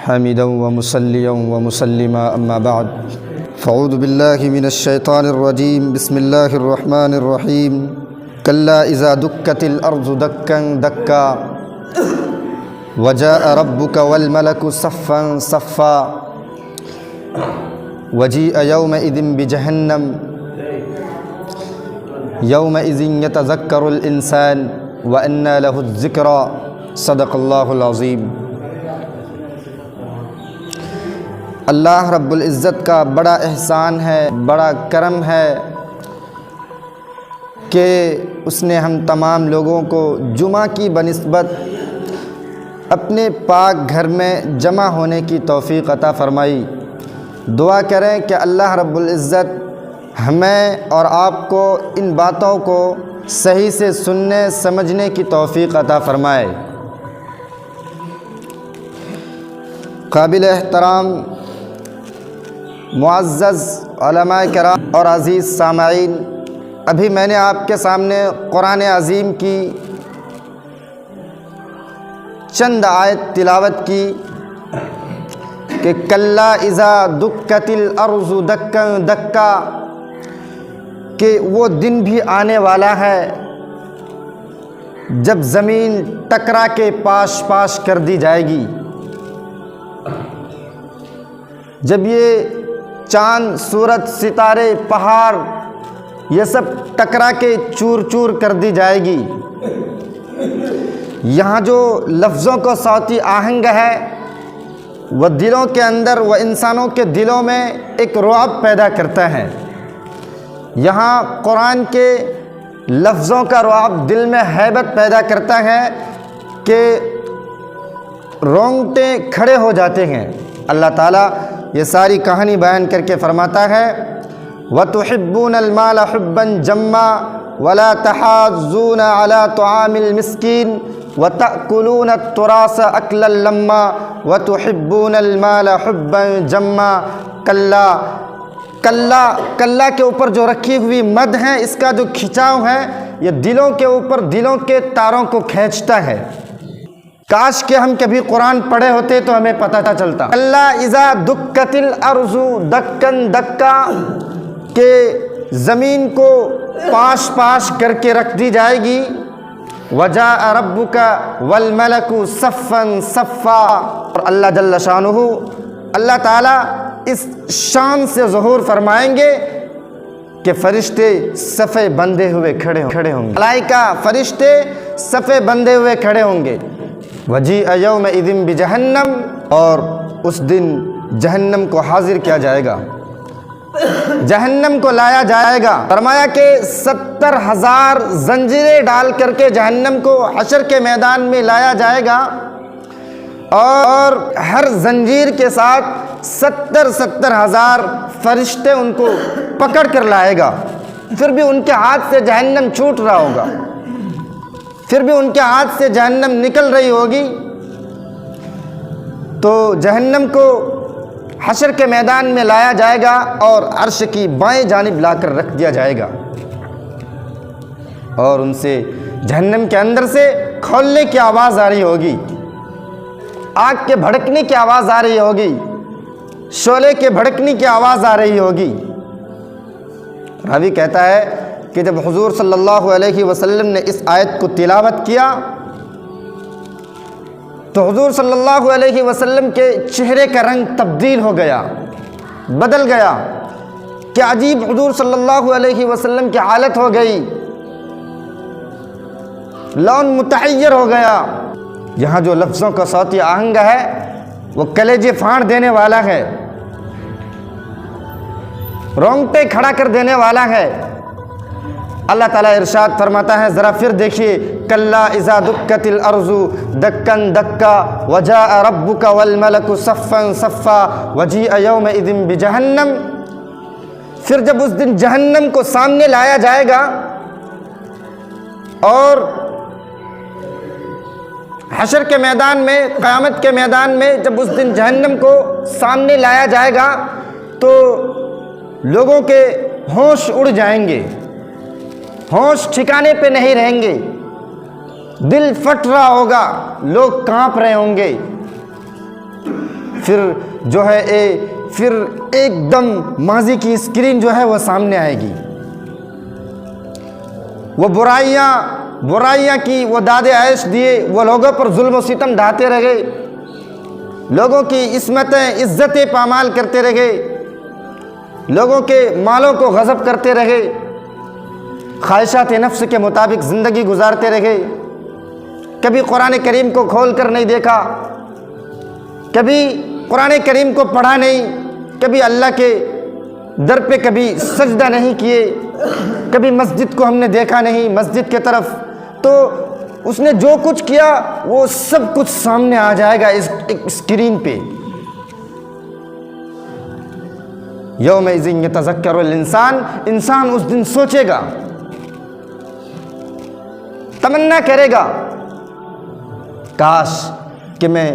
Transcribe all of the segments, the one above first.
حامدا ومصليا ومسلما أما بعد فأعوذ بالله من الشيطان الرجيم بسم الله الرحمن الرحيم كلا إذا دكت الأرض دكا دكا وجاء ربك والملك صفا صفا وجيء يومئذ بجهنم يومئذ يتذكر الإنسان وأنى له الذكرى صدق الله العظيم۔ اللہ رب العزت کا بڑا احسان ہے، بڑا کرم ہے کہ اس نے ہم تمام لوگوں کو جمعہ کی بنسبت اپنے پاک گھر میں جمع ہونے کی توفیق عطا فرمائی۔ دعا کریں کہ اللہ رب العزت ہمیں اور آپ کو ان باتوں کو صحیح سے سننے سمجھنے کی توفیق عطا فرمائے۔ قابل احترام معزز علماء کرام اور عزیز سامعین، ابھی میں نے آپ کے سامنے قرآن عظیم کی چند آیت تلاوت کی کہ کلا اذا دکت الارض دکا دکا، کہ وہ دن بھی آنے والا ہے جب زمین ٹکرا کے پاش پاش کر دی جائے گی، جب یہ چاند سورج ستارے پہاڑ یہ سب ٹکرا کے چور چور کر دی جائے گی۔ یہاں جو لفظوں کو صوتی آہنگ ہے وہ دلوں کے اندر، وہ انسانوں کے دلوں میں ایک رعب پیدا کرتا ہے۔ یہاں قرآن کے لفظوں کا رعب دل میں ہیبت پیدا کرتا ہے کہ رونگٹے کھڑے ہو جاتے ہیں۔ اللہ تعالیٰ یہ ساری کہانی بیان کر کے فرماتا ہے وَتُحِبُّونَ الْمَالَ حُبًّا جَمًّا وَلَا تَحَاضُّونَ عَلَى طَعَامِ الْمِسْكِينِ وَتَأْكُلُونَ التُّرَاثَ أَكْلًا لَمًّا وَتُحِبُّونَ الْمَالَ حُبًّا جَمًّا۔ کلا کے اوپر جو رکھی ہوئی مد ہے، اس کا جو کھچاؤ ہے یہ دلوں کے اوپر، دلوں کے تاروں کو کھینچتا ہے۔ کاش کہ ہم کبھی قرآن پڑھے ہوتے تو ہمیں پتہ چلتا۔ کلا اذا دکت الارض دکا دکا، کہ زمین کو پاش پاش کر کے رکھ دی جائے گی۔ وجاء ربک والملک صفا صفا، اور اللہ جل شانہ، اللہ تعالیٰ اس شان سے ظہور فرمائیں گے کہ فرشتے صفے بندھے ہوئے کھڑے ہوں گے، ملائکہ فرشتے صفے بندھے ہوئے کھڑے ہوں گے۔ وجیء یومئذ بجہنم، اور اس دن جہنم کو حاضر کیا جائے گا، جہنم کو لایا جائے گا۔ فرمایا کہ 70,000 زنجیریں ڈال کر کے جہنم کو حشر کے میدان میں لایا جائے گا، اور ہر زنجیر کے ساتھ 70,000 فرشتے ان کو پکڑ کر لائے گا۔ پھر بھی ان کے ہاتھ سے جہنم چھوٹ رہا ہوگا، پھر بھی ان کے ہاتھ سے جہنم نکل رہی ہوگی، تو جہنم کو حشر کے میدان میں لایا جائے گا اور عرش کی بائیں جانب لا کر رکھ دیا جائے گا، اور ان سے جہنم کے اندر سے کھولنے کی آواز آ رہی ہوگی، آگ کے بھڑکنے کی آواز آ رہی ہوگی، شعلے کے بھڑکنے کی آواز آ رہی ہوگی۔ راوی کہتا ہے کہ جب حضور صلی اللہ علیہ وسلم نے اس آیت کو تلاوت کیا تو حضور صلی اللہ علیہ وسلم کے چہرے کا رنگ تبدیل ہو گیا، بدل گیا، کہ عجیب حضور صلی اللہ علیہ وسلم کی حالت ہو گئی، لون متحیر ہو گیا۔ یہاں جو لفظوں کا صوتی آہنگ ہے وہ کلیجے پھاڑ دینے والا ہے، رونگٹے کھڑا کر دینے والا ہے۔ اللہ تعالیٰ ارشاد فرماتا ہے، ذرا پھر دیکھیے، کلا اذا دکت الارض دکا دکا وجاء ربک والملک صفا صفا وجیء یومئذ بجہنم۔ پھر جب اس دن جہنم کو سامنے لایا جائے گا اور حشر کے میدان میں، قیامت کے میدان میں جب اس دن جہنم کو سامنے لایا جائے گا تو لوگوں کے ہوش اڑ جائیں گے، ہوش ٹھکانے پہ نہیں رہیں گے، دل پھٹ رہا ہوگا، لوگ کانپ رہے ہوں گے، پھر جو ہے پھر ایک دم ماضی کی اسکرین جو ہے وہ سامنے آئے گی، وہ برائیاں کی، وہ داد عیش دیے، وہ لوگوں پر ظلم و ستم ڈھاتے رہے، لوگوں کی عصمتیں عزتیں پامال کرتے رہے، لوگوں کے مالوں کو غصب کرتے رہے، خواہشات نفس کے مطابق زندگی گزارتے رہے، کبھی قرآن کریم کو کھول کر نہیں دیکھا، کبھی قرآن کریم کو پڑھا نہیں، کبھی اللہ کے در پہ کبھی سجدہ نہیں کیے، کبھی مسجد کو ہم نے دیکھا نہیں، مسجد کے طرف، تو اس نے جو کچھ کیا وہ سب کچھ سامنے آ جائے گا اس اسکرین پہ۔ یومئذ یتذکر الانسان، انسان اس دن سوچے گا، تمنا کرے گا، کاش کہ میں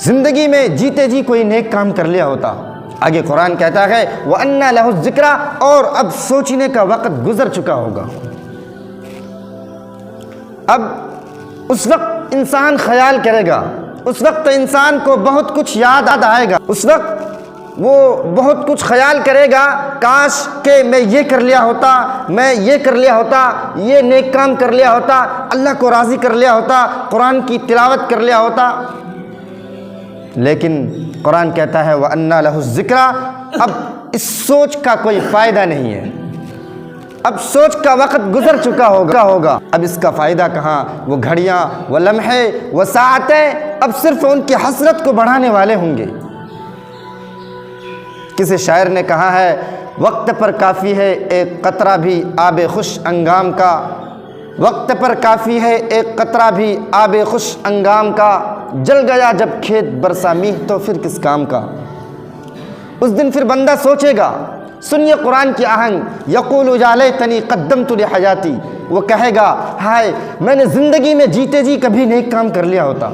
زندگی میں جیتے جی کوئی نیک کام کر لیا ہوتا۔ آگے قرآن کہتا ہے وَأَنَّا لَهُ الذِّكْرَىٰ، اور اب سوچنے کا وقت گزر چکا ہوگا۔ اب اس وقت انسان خیال کرے گا، اس وقت انسان کو بہت کچھ یاد آئے گا، اس وقت وہ بہت کچھ خیال کرے گا، کاش کہ میں یہ کر لیا ہوتا، میں یہ کر لیا ہوتا، یہ نیک کام کر لیا ہوتا، اللہ کو راضی کر لیا ہوتا، قرآن کی تلاوت کر لیا ہوتا۔ لیکن قرآن کہتا ہے وَأَنَّا لَهُ الذِّكْرَىٰ، اب اس سوچ کا کوئی فائدہ نہیں ہے، اب سوچ کا وقت گزر چکا ہوگا، اب اس کا فائدہ کہاں؟ وہ گھڑیاں، وہ لمحے، وہ ساعتیں اب صرف ان کی حسرت کو بڑھانے والے ہوں گے۔ کسی شاعر نے کہا ہے وقت پر کافی ہے ایک قطرہ بھی آب خوش انگام کا، وقت پر کافی ہے ایک قطرہ بھی آب خوش انگام کا، جل گیا جب کھیت برسا میہ تو پھر کس کام کا۔ اس دن پھر بندہ سوچے گا، سنیے قرآن کی آہنگ، یقول یا لیتنی قدمت لحیاتی، وہ کہے گا ہائے میں نے زندگی میں جیتے جی کبھی نیک کام کر لیا ہوتا،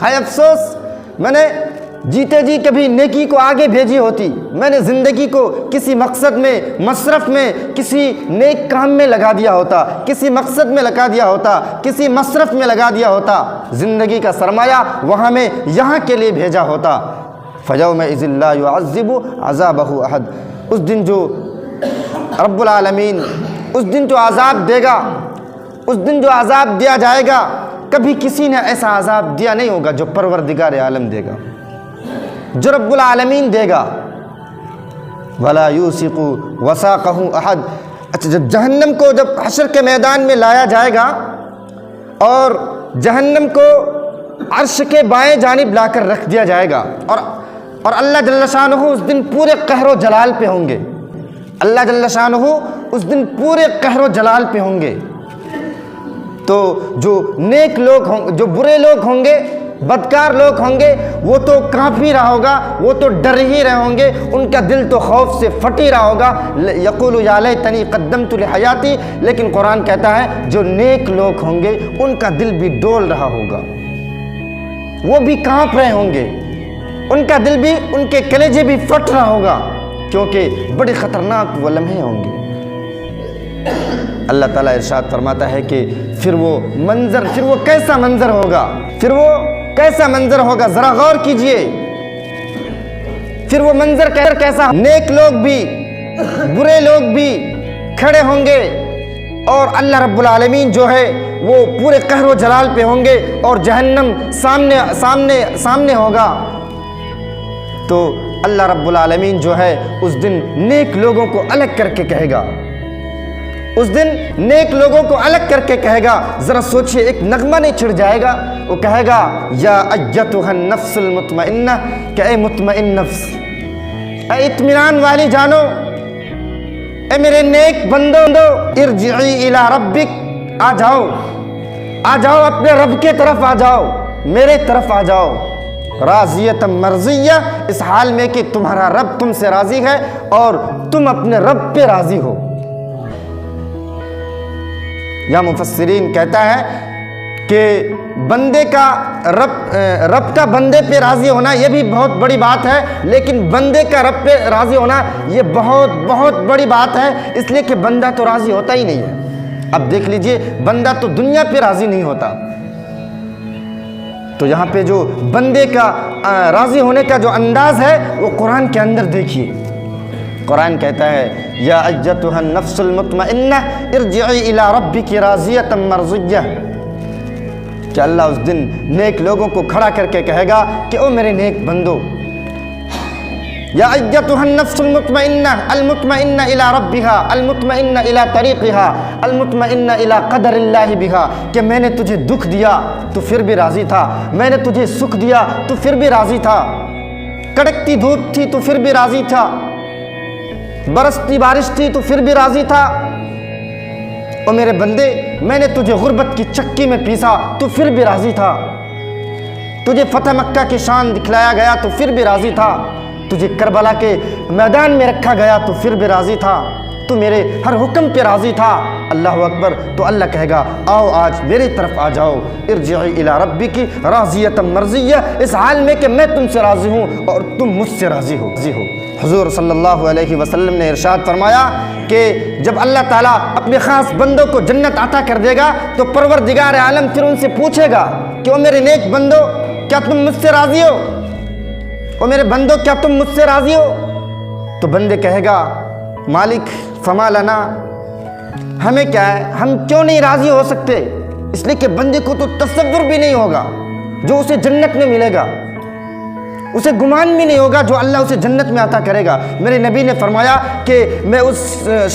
ہائے افسوس میں نے جیتے جی کبھی نیکی کو آگے بھیجی ہوتی، میں نے زندگی کو کسی مقصد میں، مصرف میں، کسی نیک کام میں لگا دیا ہوتا، کسی مقصد میں لگا دیا ہوتا، کسی مصرف میں لگا دیا ہوتا، زندگی کا سرمایہ وہاں میں یہاں کے لیے بھیجا ہوتا۔ فَيَوْمَئِذٍ لَا يُعَذِّبُ عَذَابَهُ أَحَدٌ، اس دن جو رب العالمین اس دن جو عذاب دے گا، اس دن جو عذاب دیا جائے گا، کبھی کسی نے ایسا عذاب دیا نہیں ہوگا جو پروردگار عالم دے گا، جو رب العالمین دے گا۔ وَلَا يُوثِقُ وَثَاقَهُ أَحَدٌ، اچھا جب جہنم کو جب حشر کے میدان میں لایا جائے گا اور جہنم کو عرش کے بائیں جانب لا کر رکھ دیا جائے گا، اور اللہ جل شانہ اس دن پورے قہر و جلال پہ ہوں گے، اللہ جل شانہ اس دن پورے قہر و جلال پہ ہوں گے، تو جو نیک لوگ ہوں، جو برے لوگ ہوں گے، بدکار لوگ ہوں گے، وہ تو کانپ ہی رہا ہوگا، وہ تو ڈر ہی رہے ہوں گے، ان کا دل تو خوف سے پھٹ ہی رہا ہوگا، یقول یا لیتنی قدمت لحیاتی۔ لیکن قرآن کہتا ہے جو نیک لوگ ہوں گے ان کا دل بھی ڈول رہا ہوگا، وہ بھی کانپ رہے ہوں گے، ان کا دل بھی، ان کے کلیجے بھی پھٹ رہا ہوگا، کیونکہ بڑے خطرناک وہ لمحے ہوں گے۔ اللہ تعالیٰ ارشاد فرماتا ہے کہ پھر وہ منظر، پھر وہ کیسا منظر ہوگا، پھر وہ کیسا منظر ہوگا، ذرا غور کیجئے، پھر وہ منظر کیسا، نیک لوگ بھی برے لوگ بھی کھڑے ہوں گے، اور اللہ رب العالمین جو ہے وہ پورے قہر و جلال پہ ہوں گے، اور جہنم سامنے ہوگا، تو اللہ رب العالمین جو ہے اس دن نیک لوگوں کو الگ کر کے کہے گا، اس دن نیک لوگوں کو الگ کر کے کہے گا۔ ذرا سوچئے، ایک نغمہ نہیں چھڑ جائے گا، وہ کہے گا یا ایتھا النفس المطمئنہ، کہ اے مطمئن نفس، اے اطمینان والی جانو، اے میرے نیک بندو، ارجعی الی ربک، آ جاؤ اپنے رب کے طرف، آ جاؤ میرے طرف، آ جاؤ، راضیۃ مرضیہ، اس حال میں کہ تمہارا رب تم سے راضی ہے اور تم اپنے رب پہ راضی ہو۔ یا مفسرین کہتا ہے کہ بندے کا رب کا بندے پہ راضی ہونا یہ بھی بہت بڑی بات ہے، لیکن بندے کا رب پہ راضی ہونا یہ بہت بڑی بات ہے، اس لیے کہ بندہ تو راضی ہوتا ہی نہیں ہے۔ اب دیکھ لیجئے، بندہ تو دنیا پہ راضی نہیں ہوتا، تو یہاں پہ جو بندے کا راضی ہونے کا جو انداز ہے وہ قرآن کے اندر دیکھیے. قرآن کہتا ہے یا ایتھا النفس المطمئنہ ارجعی الی ربک راضیۃ مرضیہ، کہ اللہ اس دن نیک لوگوں کو کھڑا کر کے کہے گا کہ او میرے نیک بندو، یا ایتھا النفس المطمئنہ المطمئنہ الی ربہا المطمئنہ الی طریقہا المطمئنہ الی قدر اللہ بہا، کہ میں نے تجھے دکھ دیا تو پھر بھی راضی تھا، میں نے تجھے سکھ دیا تو پھر بھی راضی تھا، کڑکتی دھوپ تھی تو پھر بھی راضی تھا، برستی بارش تھی تو پھر بھی راضی تھا. اور میرے بندے میں نے تجھے غربت کی چکی میں پیسا تو پھر بھی راضی تھا، تجھے فتح مکہ کی شان دکھلایا گیا تو پھر بھی راضی تھا، تجھے کربلا کے میدان میں رکھا گیا تو پھر بھی راضی تھا، تو میرے ہر حکم پہ راضی تھا. اللہ اکبر. تو اللہ کہے گا آؤ آج میری طرف آ جاؤ، ارجعی الی ربک راضیۃ مرضیہ، اس حال میں کہ میں تم سے راضی ہوں اور تم مجھ سے راضی ہو. حضور صلی اللہ علیہ وسلم نے ارشاد فرمایا کہ جب اللہ تعالیٰ اپنے خاص بندوں کو جنت عطا کر دے گا تو پروردگار عالم پھر ان سے پوچھے گا کہ او میرے نیک بندو کیا تم مجھ سے راضی ہو، او میرے بندو کیا تم مجھ سے راضی ہو؟ تو بندے کہے گا مالک فما لنا، ہمیں کیا ہے، ہم کیوں نہیں راضی ہو سکتے؟ اس لیے کہ بندے کو تو تصور بھی نہیں ہوگا جو اسے جنت میں ملے گا، اسے گمان بھی نہیں ہوگا جو اللہ اسے جنت میں عطا کرے گا. میرے نبی نے فرمایا کہ میں اس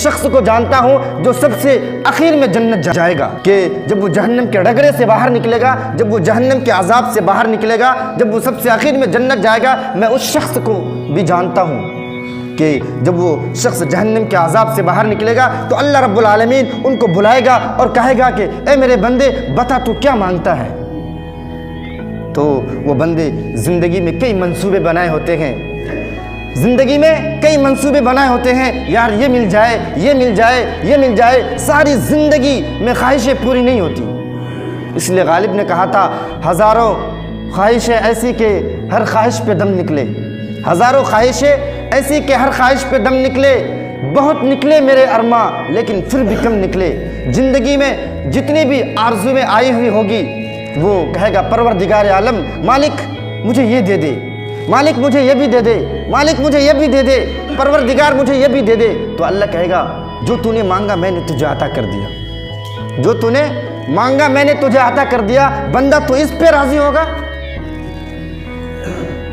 شخص کو جانتا ہوں جو سب سے اخیر میں جنت جائے گا، کہ جب وہ جہنم کے ڈگرے سے باہر نکلے گا، جب وہ جہنم کے عذاب سے باہر نکلے گا، جب وہ سب سے اخیر میں جنت جائے گا، میں اس شخص کو بھی جانتا ہوں کہ جب وہ شخص جہنم کے عذاب سے باہر نکلے گا تو اللہ رب العالمین ان کو بلائے گا اور کہے گا کہ اے میرے بندے بتا تو کیا مانگتا ہے. تو وہ بندے زندگی میں کئی منصوبے بنائے ہوتے ہیں، زندگی میں کئی منصوبے بنائے ہوتے ہیں، یار یہ مل جائے یہ مل جائے یہ مل جائے، ساری زندگی میں خواہشیں پوری نہیں ہوتی. اس لیے غالب نے کہا تھا ہزاروں خواہشیں ایسی کہ ہر خواہش پہ دم نکلے، ہزاروں خواہشیں ایسی کہ ہر خواہش پہ دم نکلے، بہت نکلے میرے ارماں لیکن پھر بھی کم نکلے. زندگی میں جتنی بھی آرزویں آئی ہوئی ہوگی وہ کہے گا پروردگار عالم مالک مجھے یہ دے دے، مالک مجھے یہ بھی دے دے، مالک مجھے یہ بھی دے دے، پروردگار مجھے یہ بھی دے دے. تو اللہ کہے گا جو تو نے مانگا میں نے تجھے عطا کر دیا، جو تو نے مانگا میں نے تجھے عطا کر دیا. بندہ تو اس پہ راضی ہوگا،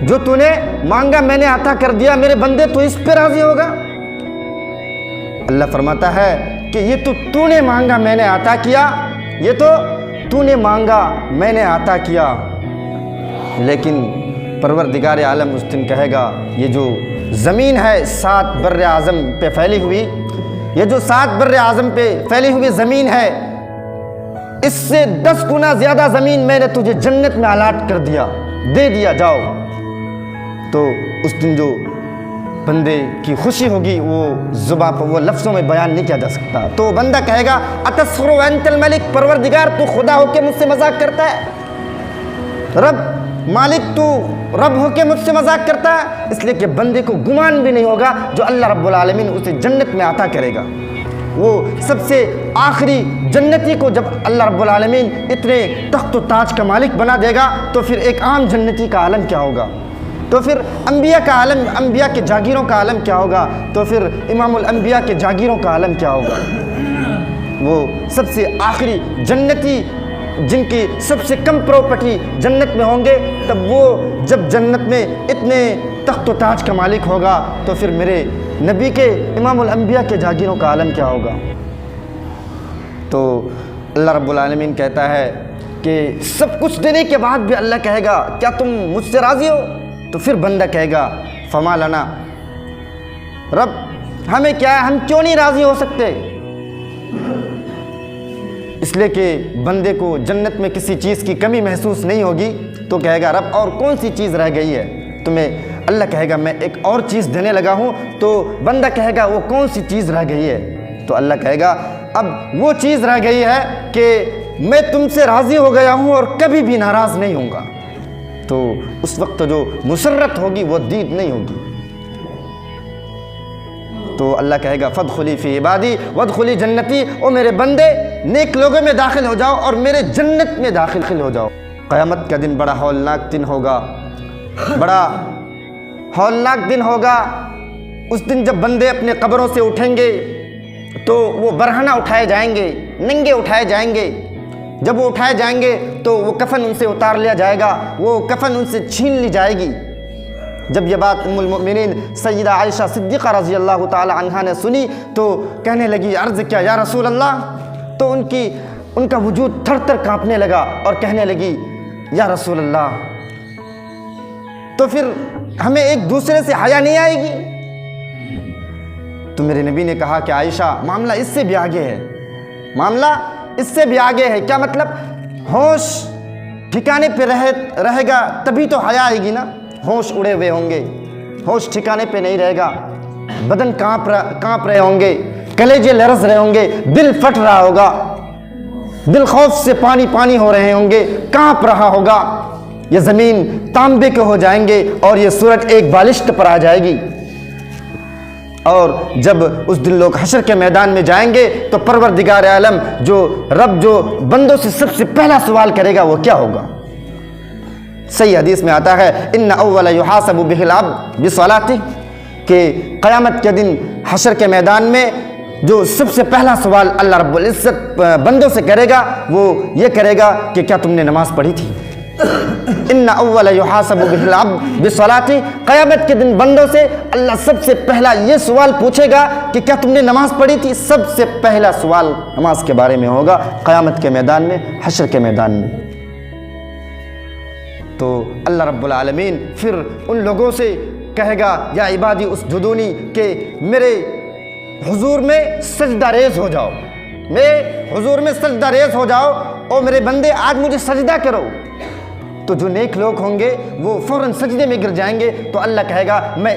جو تو نے مانگا میں نے عطا کر دیا، میرے بندے تو اس پہ راضی ہوگا. اللہ فرماتا ہے کہ یہ تو نے مانگا میں نے عطا کیا، یہ تو نے مانگا میں نے عطا کیا. لیکن پروردگار عالم اس دن کہے گا یہ جو زمین ہے 7 بر اعظم پہ پھیلی ہوئی، یہ جو 7 بر اعظم پہ پھیلی ہوئی زمین ہے، اس سے 10 گنا زیادہ زمین میں نے تجھے جنت میں الاٹ کر دیا، دے دیا، جاؤ. تو اس دن جو بندے کی خوشی ہوگی وہ زباں پر، وہ لفظوں میں بیان نہیں کیا جا سکتا. تو بندہ کہے گا اتسخر وانت الملک، پروردگار تو خدا ہو کے مجھ سے مذاق کرتا ہے، رب مالک تو رب ہو کے مجھ سے مذاق کرتا ہے. اس لیے کہ بندے کو گمان بھی نہیں ہوگا جو اللہ رب العالمین اسے جنت میں عطا کرے گا. وہ سب سے آخری جنتی کو جب اللہ رب العالمین اتنے تخت و تاج کا مالک بنا دے گا تو پھر ایک عام جنتی کا عالم کیا ہوگا، تو پھر انبیاء کا عالم، انبیاء کے جاگیروں کا عالم کیا ہوگا، تو پھر امام الانبیاء کے جاگیروں کا عالم کیا ہوگا. وہ سب سے آخری جنتی جن کی سب سے کم پراپرٹی جنت میں ہوں گے، تب وہ جب جنت میں اتنے تخت و تاج کا مالک ہوگا تو پھر میرے نبی کے امام الانبیاء کے جاگیروں کا عالم کیا ہوگا. تو اللہ رب العالمین کہتا ہے کہ سب کچھ دینے کے بعد بھی اللہ کہے گا کیا تم مجھ سے راضی ہو؟ تو پھر بندہ کہے گا فما لنا، رب ہمیں کیا ہے، ہم کیوں نہیں راضی ہو سکتے؟ اس لیے کہ بندے کو جنت میں کسی چیز کی کمی محسوس نہیں ہوگی. تو کہے گا رب اور کون سی چیز رہ گئی ہے تمہیں؟ اللہ کہے گا میں ایک اور چیز دینے لگا ہوں. تو بندہ کہے گا وہ کون سی چیز رہ گئی ہے؟ تو اللہ کہے گا اب وہ چیز رہ گئی ہے کہ میں تم سے راضی ہو گیا ہوں اور کبھی بھی ناراض نہیں ہوں گا. تو اس وقت جو مسرت ہوگی وہ دید نہیں ہوگی. تو اللہ کہے گا فادخلی فی عبادی وادخلی جنتی، او میرے بندے نیک لوگوں میں داخل ہو جاؤ اور میرے جنت میں داخل ہو جاؤ. قیامت کا دن بڑا ہولناک دن ہوگا، بڑا ہولناک دن ہوگا۔ اس دن جب بندے اپنے قبروں سے اٹھیں گے تو وہ برہنہ اٹھائے جائیں گے، ننگے اٹھائے جائیں گے۔ جب وہ اٹھائے جائیں گے تو وہ کفن ان سے اتار لیا جائے گا، وہ کفن ان سے چھین لی جائے گی۔ جب یہ بات ام المؤمنین سیدہ عائشہ صدیقہ رضی اللہ تعالی عنہا نے سنی تو کہنے لگی عرض کیا یا رسول اللہ، تو ان کا وجود تھر تھر کانپنے لگا اور کہنے لگی یا رسول اللہ، تو پھر ہمیں ایک دوسرے سے حیا نہیں آئے گی؟ تو میرے نبی نے کہا کہ عائشہ معاملہ اس سے بھی آگے ہے، معاملہ اس سے بھی آگے ہے۔ کیا مطلب؟ ہوش ٹھکانے پہ رہے گا تبھی تو حیا آئے گی نا۔ ہوش اڑے ہوئے ہوں گے، ہوش ٹھکانے پہ نہیں رہے گا، بدن کانپ رہے ہوں گے، کلیجے لرز رہے ہوں گے، دل پھٹ رہا ہوگا، دل خوف سے پانی پانی ہو رہے ہوں گے، کانپ رہا ہوگا، یہ زمین تانبے کے ہو جائیں گے اور یہ سورج ایک بالشت پر آ جائے گی۔ اور جب اس دن لوگ حشر کے میدان میں جائیں گے تو پروردگار عالم رب جو بندوں سے سب سے پہلا سوال کرے گا وہ کیا ہوگا؟ صحیح حدیث میں آتا ہے ان اول یحاسب بہ العبد بصلاته، کہ قیامت کے دن حشر کے میدان میں جو سب سے پہلا سوال اللہ رب العزت بندوں سے کرے گا وہ یہ کرے گا کہ کیا تم نے نماز پڑھی تھی؟ ان اول یحاسب بہ العبد بصلاته، قیامت کے دن بندوں سے اللہ سب سے پہلا یہ سوال پوچھے گا کہ کیا تم نے نماز پڑھی تھی؟ سب سے پہلا سوال نماز کے بارے میں ہوگا قیامت کے میدان میں، حشر کے میدان میں۔ تو اللہ رب العالمین پھر ان لوگوں سے کہے گا یا عبادی اسجدونی، کہ میرے حضور میں سجدہ ریز ہو جاؤ، میرے حضور میں سجدہ ریز ہو جاؤ، اور میرے بندے آج مجھے سجدہ کرو۔ تو جو نیک لوگ ہوں گے وہ فوراً سجدے میں گر جائیں گے۔ تو اللہ کہے گا میں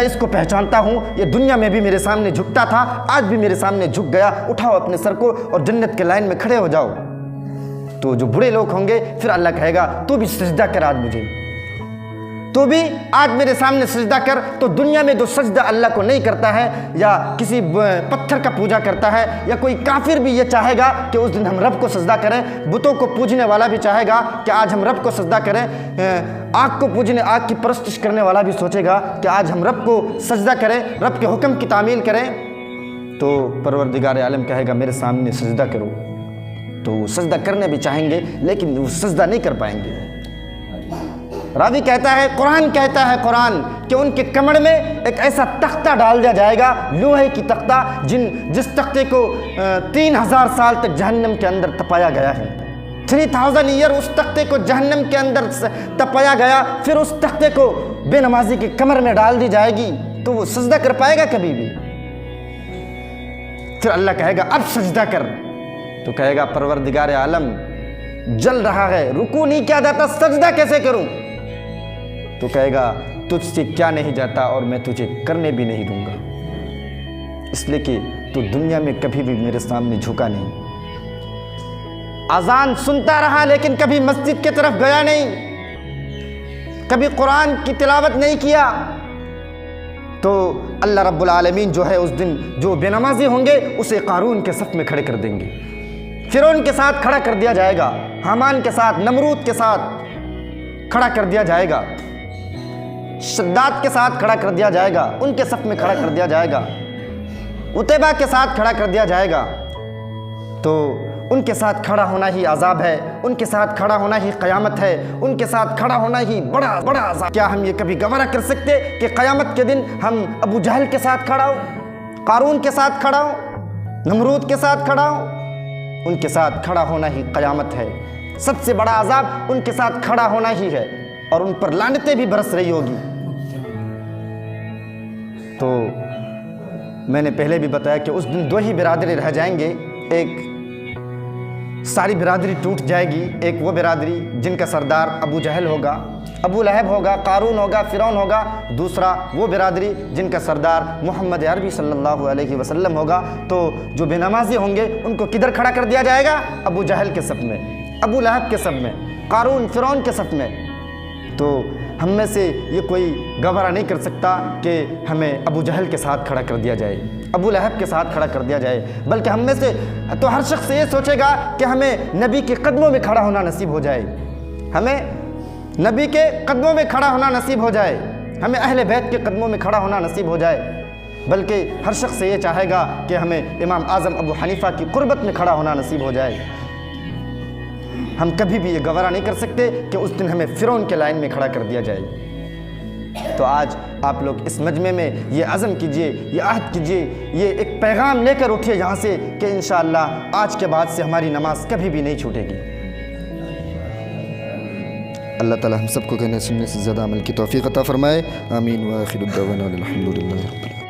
اس کو پہچانتا ہوں، یہ دنیا میں بھی میرے سامنے جھکتا تھا، آج بھی میرے سامنے جھک گیا، اٹھاؤ اپنے سر کو اور جنت کے لائن میں کھڑے ہو جاؤ۔ تو جو برے لوگ ہوں گے پھر اللہ کہے گا تو بھی سجدہ کر آج مجھے، تو بھی آج میرے سامنے سجدہ کر۔ تو دنیا میں جو سجدہ اللہ کو نہیں کرتا ہے یا کسی پتھر کا پوجا کرتا ہے یا کوئی کافر بھی یہ چاہے گا کہ اس دن ہم رب کو سجدہ کریں، بتوں کو پوجنے والا بھی چاہے گا کہ آج ہم رب کو سجدہ کریں، آگ کو پوجنے، آگ کی پرستش کرنے والا بھی سوچے گا کہ آج ہم رب کو سجدہ کریں، رب کے حکم کی تعمیل کریں۔ تو پروردگار عالم کہے گا میرے سامنے سجدہ کرو۔ تو وہ سجدہ کرنے بھی چاہیں گے لیکن وہ سجدہ نہیں کر پائیں گے۔ راوی کہتا ہے، قرآن کہتا ہے کہ ان کے کمر میں ایک ایسا تختہ ڈال دیا جائے گا، لوہے کی تختہ، جس تختے کو 3000 سال تک جہنم کے اندر تپایا گیا ہے۔ 3000 ایئر اس تختے کو جہنم کے اندر تپایا گیا، پھر اس تختے کو بے نمازی کی کمر میں ڈال دی جائے گی تو وہ سجدہ کر پائے گا کبھی بھی؟ پھر اللہ کہے گا اب سجدہ کر، تو کہے گا پروردگار عالم جل رہا ہے، رکوع نہیں کیا جاتا، سجدہ کیسے کروں؟ تو کہے گا تجھ سے کیا نہیں جاتا اور میں تجھے کرنے بھی نہیں دوں گا، اس لیے کہ تو دنیا میں کبھی بھی میرے سامنے جھکا نہیں، اذان سنتا رہا لیکن کبھی مسجد کی طرف گیا نہیں، کبھی قرآن کی تلاوت نہیں کیا۔ تو اللہ رب العالمین جو ہے اس دن جو بے نمازی ہوں گے اسے قارون کے صف میں کھڑے کر دیں گے، فرعون کے ساتھ کھڑا کر دیا جائے گا، حامان کے ساتھ، نمرود کے ساتھ کھڑا کر دیا جائے گا، شداد کے ساتھ کھڑا کر دیا جائے گا، ان کے صف میں کھڑا کر دیا جائے گا، عتیبہ کے ساتھ کھڑا کر دیا جائے گا۔ تو ان کے ساتھ کھڑا ہونا ہی عذاب ہے، ان کے ساتھ کھڑا ہونا ہی قیامت ہے، ان کے ساتھ کھڑا ہونا ہی بڑا عذاب۔ کیا ہم یہ کبھی گوارا کر سکتے کہ قیامت کے دن ہم ابو جہل کے ساتھ کھڑا ہو، قارون کے ساتھ کھڑا ہو، نمرود کے ساتھ کھڑا ہو؟ ان کے ساتھ کھڑا ہونا ہی قیامت ہے، سب سے بڑا عذاب ان کے ساتھ کھڑا ہونا ہی ہے، اور ان پر لعنتیں بھی برس رہی ہوگی۔ تو میں نے پہلے بھی بتایا کہ اس دن 2 ہی برادری رہ جائیں گے، ایک ساری برادری ٹوٹ جائے گی، ایک وہ برادری جن کا سردار ابو جہل ہوگا، ابو لہب ہوگا، قارون ہوگا، فرعون ہوگا، دوسرا وہ برادری جن کا سردار محمد عربی صلی اللہ علیہ وسلم ہوگا۔ تو جو بے نمازی ہوں گے ان کو کدھر کھڑا کر دیا جائے گا؟ ابو جہل کے صف میں، ابو لہب کے صف میں، قارون فرعون کے صف میں۔ تو ہم میں سے یہ کوئی گوارا نہیں کر سکتا کہ ہمیں ابو جہل کے ساتھ کھڑا کر دیا جائے، ابو لہب کے ساتھ کھڑا کر دیا جائے، بلکہ ہم میں سے تو ہر شخص یہ سوچے گا کہ ہمیں نبی کے قدموں میں کھڑا ہونا نصیب ہو جائے، ہمیں نبی کے قدموں میں کھڑا ہونا نصیب ہو جائے، ہمیں اہل بیت کے قدموں میں کھڑا ہونا نصیب ہو جائے، بلکہ ہر شخص یہ چاہے گا کہ ہمیں امام اعظم ابو حنیفہ کی قربت میں کھڑا ہونا نصیب ہو جائے۔ ہم کبھی بھی یہ گوارا نہیں کر سکتے کہ اس دن ہمیں فرعون کے لائن میں کھڑا کر دیا جائے۔ تو آج آپ لوگ اس مجمع میں یہ عزم کیجئے، یہ عہد کیجئے، یہ ایک پیغام لے کر اٹھیے یہاں سے کہ انشاءاللہ آج کے بعد سے ہماری نماز کبھی بھی نہیں چھوٹے گی۔ اللہ تعالی ہم سب کو کہنے سننے سے زیادہ عمل کی توفیق عطا فرمائے، آمین، وآخر الدعوانا الحمدللہ رب العالمین۔